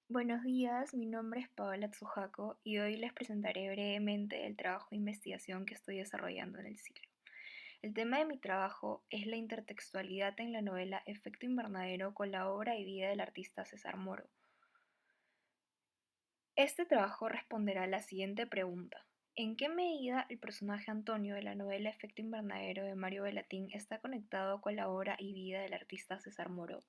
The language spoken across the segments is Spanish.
Buenos días, mi nombre es Paola Tsuhako y hoy les presentaré brevemente el trabajo de investigación que estoy desarrollando en el siglo. El tema de mi trabajo es la intertextualidad en la novela Efecto Invernadero con la obra y vida del artista César Moro. Este trabajo responderá a la siguiente pregunta. ¿En qué medida el personaje Antonio de la novela Efecto Invernadero de Mario Bellatín está conectado con la obra y vida del artista César Moro?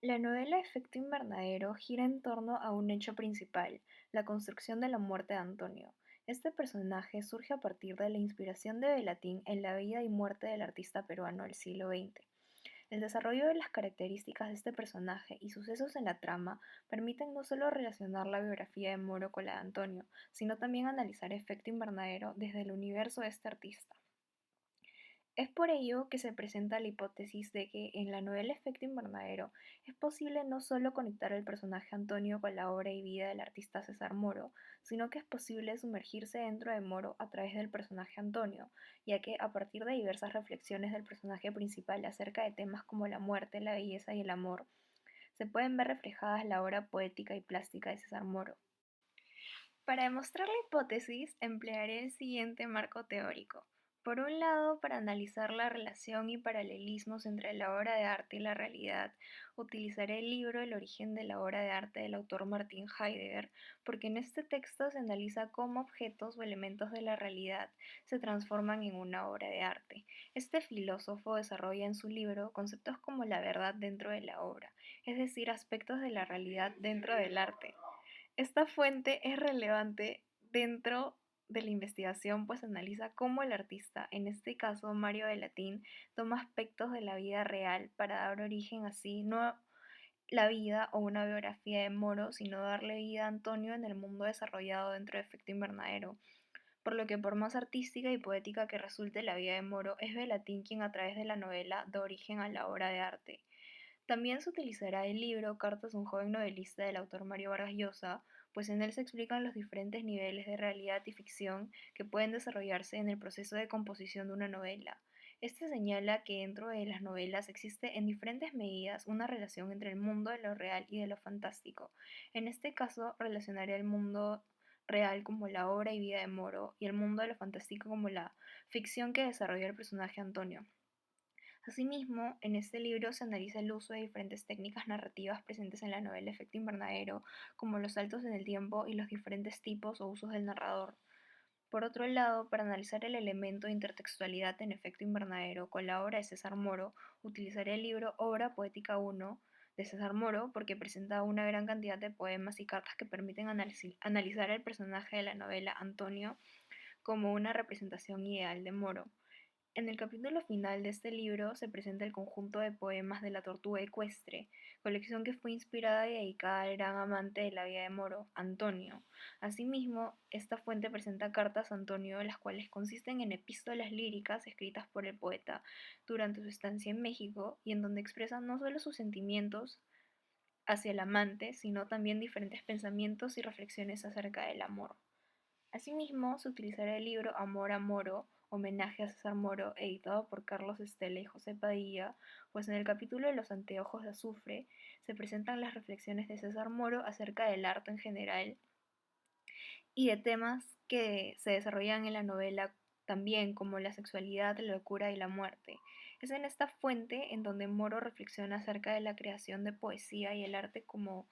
La novela Efecto Invernadero gira en torno a un hecho principal, la construcción de la muerte de Antonio. Este personaje surge a partir de la inspiración de Bellatín en la vida y muerte del artista peruano del siglo XX. El desarrollo de las características de este personaje y sucesos en la trama permiten no solo relacionar la biografía de Moro con la de Antonio, sino también analizar Efecto Invernadero desde el universo de este artista. Es por ello que se presenta la hipótesis de que en la novela Efecto Invernadero es posible no solo conectar al personaje Antonio con la obra y vida del artista César Moro, sino que es posible sumergirse dentro de Moro a través del personaje Antonio, ya que a partir de diversas reflexiones del personaje principal acerca de temas como la muerte, la belleza y el amor, se pueden ver reflejadas la obra poética y plástica de César Moro. Para demostrar la hipótesis, emplearé el siguiente marco teórico. Por un lado, para analizar la relación y paralelismos entre la obra de arte y la realidad, utilizaré el libro El origen de la obra de arte del autor Martin Heidegger, porque en este texto se analiza cómo objetos o elementos de la realidad se transforman en una obra de arte. Este filósofo desarrolla en su libro conceptos como la verdad dentro de la obra, es decir, aspectos de la realidad dentro del arte. Esta fuente es relevante dentro de la investigación, pues analiza cómo el artista, en este caso Mario Bellatín, toma aspectos de la vida real para dar origen así, no la vida o una biografía de Moro, sino darle vida a Antonio en el mundo desarrollado dentro de Efecto Invernadero. Por lo que por más artística y poética que resulte la vida de Moro, es Bellatín quien a través de la novela da origen a la obra de arte. También se utilizará el libro Cartas a un joven novelista del autor Mario Vargas Llosa, pues en él se explican los diferentes niveles de realidad y ficción que pueden desarrollarse en el proceso de composición de una novela. Este señala que dentro de las novelas existe en diferentes medidas una relación entre el mundo de lo real y de lo fantástico. En este caso, relacionaré el mundo real como la obra y vida de Moro y el mundo de lo fantástico como la ficción que desarrolla el personaje Antonio. Asimismo, en este libro se analiza el uso de diferentes técnicas narrativas presentes en la novela Efecto Invernadero, como los saltos en el tiempo y los diferentes tipos o usos del narrador. Por otro lado, para analizar el elemento de intertextualidad en Efecto Invernadero con la obra de César Moro, utilizaré el libro Obra Poética 1 de César Moro porque presenta una gran cantidad de poemas y cartas que permiten analizar el personaje de la novela Antonio como una representación ideal de Moro. En el capítulo final de este libro se presenta el conjunto de poemas de La Tortuga Ecuestre, colección que fue inspirada y dedicada al gran amante de la vida de Moro, Antonio. Asimismo, esta fuente presenta cartas a Antonio, las cuales consisten en epístolas líricas escritas por el poeta durante su estancia en México y en donde expresa no solo sus sentimientos hacia el amante, sino también diferentes pensamientos y reflexiones acerca del amor. Asimismo, se utilizará el libro Amor a Moro, homenaje a César Moro, editado por Carlos Estela y José Padilla, pues en el capítulo de los anteojos de azufre se presentan las reflexiones de César Moro acerca del arte en general y de temas que se desarrollan en la novela también, como la sexualidad, la locura y la muerte. Es en esta fuente en donde Moro reflexiona acerca de la creación de poesía y el arte como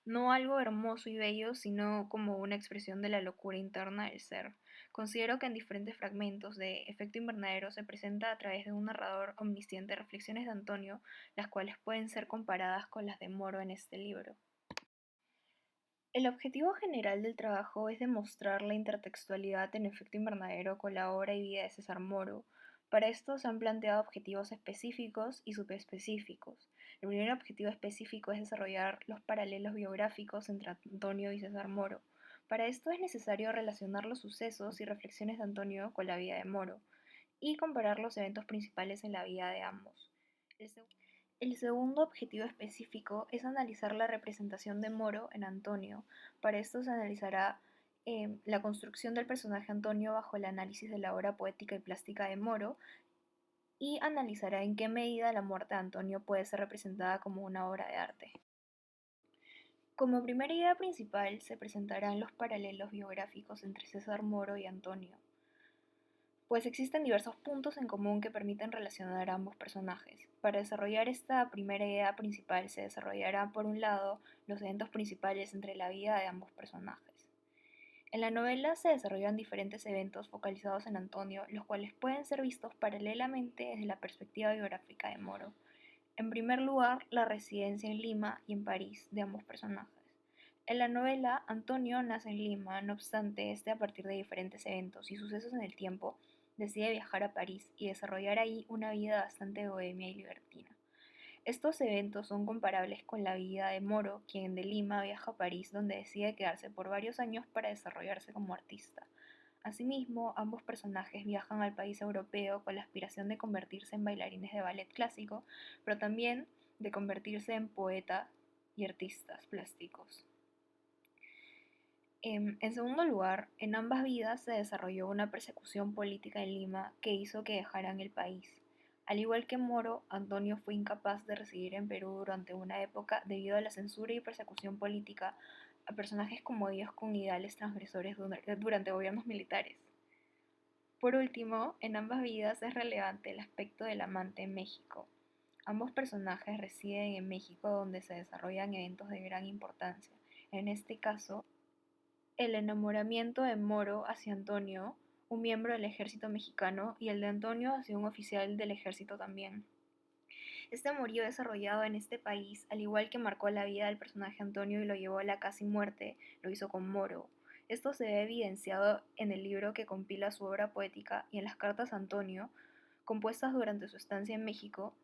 no algo hermoso y bello, sino como una expresión de la locura interna del ser. Considero que en diferentes fragmentos de Efecto Invernadero se presenta a través de un narrador omnisciente reflexiones de Antonio, las cuales pueden ser comparadas con las de Moro en este libro. El objetivo general del trabajo es demostrar la intertextualidad en Efecto Invernadero con la obra y vida de César Moro. Para esto se han planteado objetivos específicos y subespecíficos. El primer objetivo específico es desarrollar los paralelos biográficos entre Antonio y César Moro. Para esto es necesario relacionar los sucesos y reflexiones de Antonio con la vida de Moro y comparar los eventos principales en la vida de ambos. El segundo objetivo específico es analizar la representación de Moro en Antonio. Para esto se analizará la construcción del personaje Antonio bajo el análisis de la obra poética y plástica de Moro y analizará en qué medida la muerte de Antonio puede ser representada como una obra de arte. Como primera idea principal se presentarán los paralelos biográficos entre César Moro y Antonio, pues existen diversos puntos en común que permiten relacionar a ambos personajes. Para desarrollar esta primera idea principal se desarrollarán por un lado los eventos principales entre la vida de ambos personajes. En la novela se desarrollan diferentes eventos focalizados en Antonio, los cuales pueden ser vistos paralelamente desde la perspectiva biográfica de Moro. En primer lugar, la residencia en Lima y en París de ambos personajes. En la novela, Antonio nace en Lima, no obstante, a partir de diferentes eventos y sucesos en el tiempo, decide viajar a París y desarrollar ahí una vida bastante bohemia y libertina. Estos eventos son comparables con la vida de Moro, quien de Lima viaja a París, donde decide quedarse por varios años para desarrollarse como artista. Asimismo, ambos personajes viajan al país europeo con la aspiración de convertirse en bailarines de ballet clásico, pero también de convertirse en poeta y artistas plásticos. En segundo lugar, en ambas vidas se desarrolló una persecución política en Lima que hizo que dejaran el país. Al igual que Moro, Antonio fue incapaz de residir en Perú durante una época debido a la censura y persecución política a personajes como ellos con ideales transgresores durante gobiernos militares. Por último, en ambas vidas es relevante el aspecto del amante en México. Ambos personajes residen en México donde se desarrollan eventos de gran importancia. En este caso, el enamoramiento de Moro hacia Antonio, un miembro del ejército mexicano, y el de Antonio hacia un oficial del ejército también. Este amorío desarrollado en este país, al igual que marcó la vida del personaje Antonio y lo llevó a la casi muerte, lo hizo con Moro. Esto se ve evidenciado en el libro que compila su obra poética y en las cartas a Antonio, compuestas durante su estancia en México,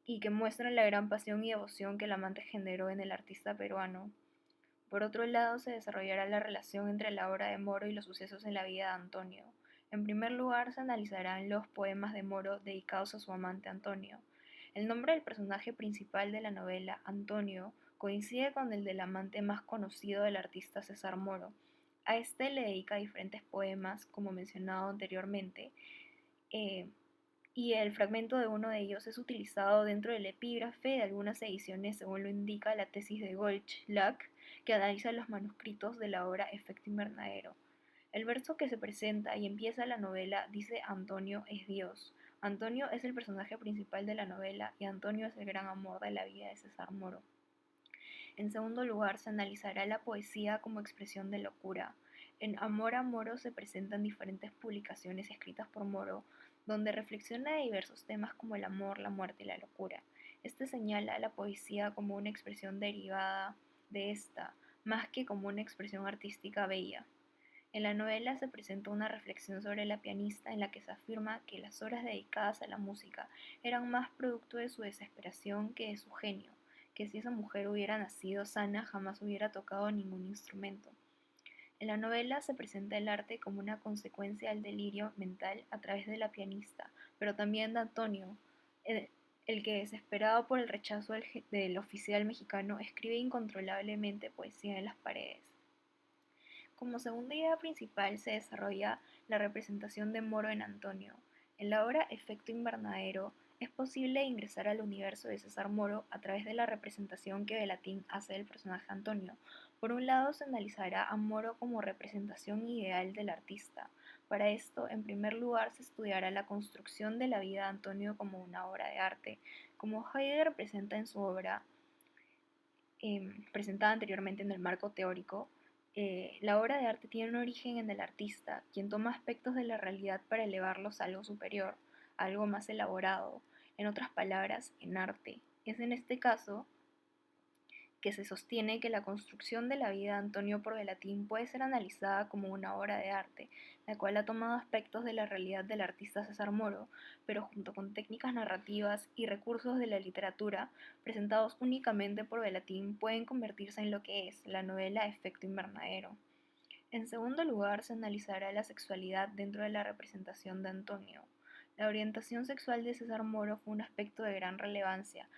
y que muestran la gran pasión y devoción que el amante generó en el artista peruano. Por otro lado, se desarrollará la relación entre la obra de Moro y los sucesos en la vida de Antonio. En primer lugar, se analizarán los poemas de Moro dedicados a su amante Antonio. El nombre del personaje principal de la novela, Antonio, coincide con el del amante más conocido del artista César Moro. A este le dedica diferentes poemas, como mencionado anteriormente, eh, y el fragmento de uno de ellos es utilizado dentro del epígrafe de algunas ediciones, según lo indica la tesis de Goldschlag, que analiza los manuscritos de la obra Efecto Invernadero. El verso que se presenta y empieza la novela dice Antonio es Dios. Antonio es el personaje principal de la novela y Antonio es el gran amor de la vida de César Moro. En segundo lugar, se analizará la poesía como expresión de locura. En Amor a Moro se presentan diferentes publicaciones escritas por Moro, donde reflexiona de diversos temas como el amor, la muerte y la locura. Este señala la poesía como una expresión derivada de esta, más que como una expresión artística bella. En la novela se presenta una reflexión sobre la pianista en la que se afirma que las horas dedicadas a la música eran más producto de su desesperación que de su genio, que si esa mujer hubiera nacido sana jamás hubiera tocado ningún instrumento. En la novela se presenta el arte como una consecuencia del delirio mental a través de la pianista, pero también de Antonio, el que desesperado por el rechazo del oficial mexicano escribe incontrolablemente poesía en las paredes. Como segunda idea principal se desarrolla la representación de Moro en Antonio. En la obra Efecto Invernadero es posible ingresar al universo de César Moro a través de la representación que Velatín hace del personaje Antonio. Por un lado, se analizará a Moro como representación ideal del artista. Para esto, en primer lugar, se estudiará la construcción de la vida de Antonio como una obra de arte, como Heidegger presenta en su obra presentada anteriormente en el marco teórico. La obra de arte tiene un origen en el artista, quien toma aspectos de la realidad para elevarlos a algo superior, a algo más elaborado, en otras palabras, en arte. Es en este caso que se sostiene que la construcción de la vida de Antonio por Velatín puede ser analizada como una obra de arte, la cual ha tomado aspectos de la realidad del artista César Moro, pero junto con técnicas narrativas y recursos de la literatura, presentados únicamente por Velatín, pueden convertirse en lo que es la novela Efecto Invernadero. En segundo lugar, se analizará la sexualidad dentro de la representación de Antonio. La orientación sexual de César Moro fue un aspecto de gran relevancia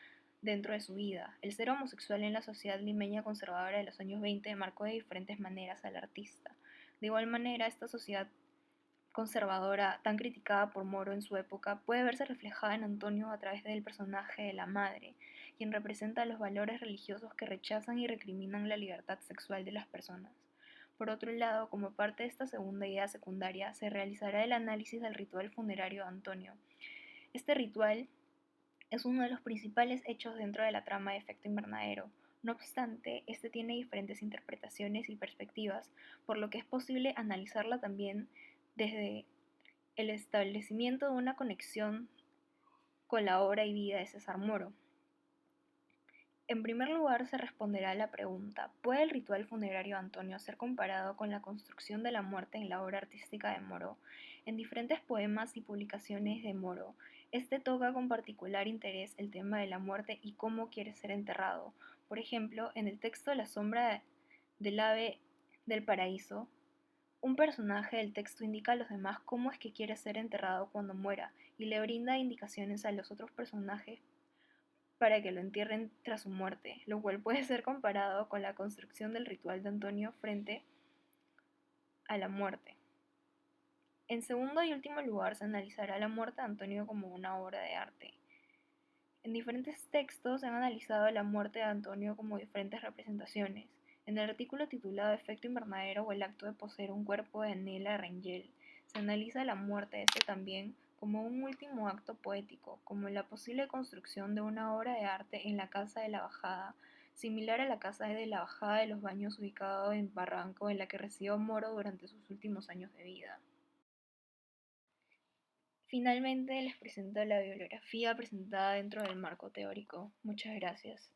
dentro de su vida. El ser homosexual en la sociedad limeña conservadora de los años 20 marcó de diferentes maneras al artista. De igual manera, esta sociedad conservadora, tan criticada por Moro en su época, puede verse reflejada en Antonio a través del personaje de la madre, quien representa los valores religiosos que rechazan y recriminan la libertad sexual de las personas. Por otro lado, como parte de esta segunda idea secundaria, se realizará el análisis del ritual funerario de Antonio. Este ritual es uno de los principales hechos dentro de la trama de Efecto Invernadero. No obstante, este tiene diferentes interpretaciones y perspectivas, por lo que es posible analizarla también desde el establecimiento de una conexión con la obra y vida de César Moro. En primer lugar, se responderá a la pregunta: ¿puede el ritual funerario de Antonio ser comparado con la construcción de la muerte en la obra artística de Moro? En diferentes poemas y publicaciones de Moro, este toca con particular interés el tema de la muerte y cómo quiere ser enterrado. Por ejemplo, en el texto La sombra del ave del paraíso, un personaje del texto indica a los demás cómo es que quiere ser enterrado cuando muera y le brinda indicaciones a los otros personajes para que lo entierren tras su muerte, lo cual puede ser comparado con la construcción del ritual de Antonio frente a la muerte. En segundo y último lugar, se analizará la muerte de Antonio como una obra de arte. En diferentes textos se han analizado la muerte de Antonio como diferentes representaciones. En el artículo titulado Efecto Invernadero o el acto de poseer un cuerpo de Nela Rengel, se analiza la muerte de este también como un último acto poético, como la posible construcción de una obra de arte en la Casa de la Bajada, similar a la Casa de la Bajada de los Baños ubicado en Barranco, en la que residió Moro durante sus últimos años de vida. Finalmente les presento la bibliografía presentada dentro del marco teórico. Muchas gracias.